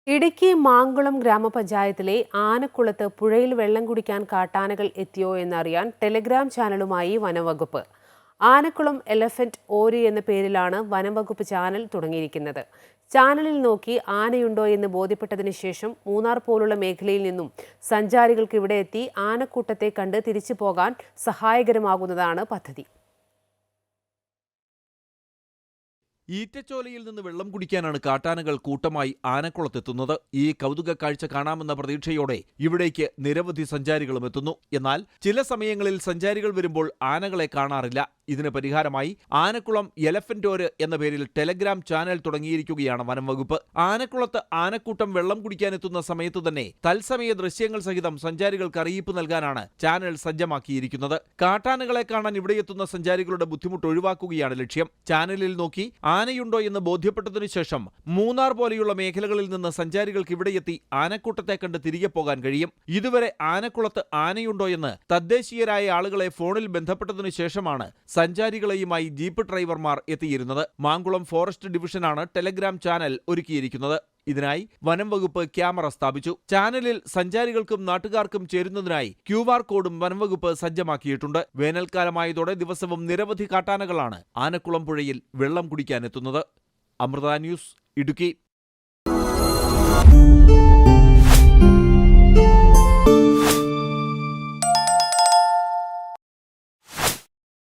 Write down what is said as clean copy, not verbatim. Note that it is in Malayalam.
ഇടുക്കി മാങ്കുളം ഗ്രാമപഞ്ചായത്തിലെ ആനക്കുളത്ത് പുഴയിൽ വെള്ളം കുടിക്കാൻ കാട്ടാനകൾ എത്തിയോ എന്നറിയാൻ ടെലിഗ്രാം ചാനലുമായി വനംവകുപ്പ്. ആനക്കുളം എലഫന്റ് ഓരി എന്ന പേരിലാണ് വനംവകുപ്പ് ചാനൽ തുടങ്ങിയിരിക്കുന്നത്. ചാനലിൽ നോക്കി ആനയുണ്ടോ എന്ന് ബോധ്യപ്പെട്ടതിന് ശേഷം മൂന്നാർ പോലുള്ള മേഖലയിൽ നിന്നും സഞ്ചാരികൾക്ക് ഇവിടെ എത്തി ആനക്കൂട്ടത്തെ കണ്ട് തിരിച്ചു പോകാൻ സഹായകരമാകുന്നതാണ് പദ്ധതി. ഈറ്റച്ചോലയിൽ നിന്ന് വെള്ളം കുടിക്കാനാണ് കാട്ടാനകൾ കൂട്ടമായി ആനക്കുളത്തെത്തുന്നത്. ഈ കൗതുക കാഴ്ച കാണാമെന്ന പ്രതീക്ഷയോടെ ഇവിടേക്ക് നിരവധി സഞ്ചാരികളും എത്തുന്നു. എന്നാൽ ചില സമയങ്ങളിൽ സഞ്ചാരികൾ വരുമ്പോൾ ആനകളെ കാണാറില്ല. ഇതിന് പരിഹാരമായി ആനക്കുളം എലഫന്റ് ഓര് എന്ന പേരിൽ ടെലഗ്രാം ചാനൽ തുടങ്ങിയിരിക്കുകയാണ് വനംവകുപ്പ്. ആനക്കുളത്ത് ആനക്കൂട്ടം വെള്ളം കുടിക്കാനെത്തുന്ന സമയത്തു തന്നെ തത്സമയ ദൃശ്യങ്ങൾ സഹിതം സഞ്ചാരികൾക്ക് അറിയിപ്പ് നൽകാനാണ് ചാനൽ സജ്ജമാക്കിയിരിക്കുന്നത്. കാട്ടാനകളെ കാണാൻ ഇവിടെയെത്തുന്ന സഞ്ചാരികളുടെ ബുദ്ധിമുട്ട് ഒഴിവാക്കുകയാണ് ലക്ഷ്യം. ചാനലിൽ നോക്കി ആനയുണ്ടോ എന്ന് ബോധ്യപ്പെട്ടതിനു ശേഷം മൂന്നാർ പോലെയുള്ള മേഖലകളിൽ നിന്ന് സഞ്ചാരികൾക്ക് ഇവിടെയെത്തി ആനക്കൂട്ടത്തെ കണ്ട് തിരികെ പോകാൻ കഴിയും. ഇതുവരെ ആനക്കുളത്ത് ആനയുണ്ടോ എന്ന് തദ്ദേശീയരായ ആളുകളെ ഫോണിൽ ബന്ധപ്പെട്ടതിനു ശേഷമാണ് സഞ്ചാരികളെയുമായി ജീപ്പ് ഡ്രൈവർമാർ എത്തിയിരുന്നത്. മാങ്കുളം ഫോറസ്റ്റ് ഡിവിഷനാണ് ടെലഗ്രാം ചാനൽ ഒരുക്കിയിരിക്കുന്നത്. ഇതിനായി വനം വകുപ്പ് ക്യാമറ സ്ഥാപിച്ചു. ചാനലിൽ സഞ്ചാരികൾക്കും നാട്ടുകാർക്കും ചേരുന്നതിനായി QR കോഡും വനം വകുപ്പ് സജ്ജമാക്കിയിട്ടുണ്ട്. വേനൽക്കാലമായതോടെ ദിവസവും നിരവധി കാട്ടാനകളാണ് ആനക്കുളം പുഴയിൽ വെള്ളം കുടിക്കാനെത്തുന്നത്. അമൃത ന്യൂസ്, ഇടുക്കി.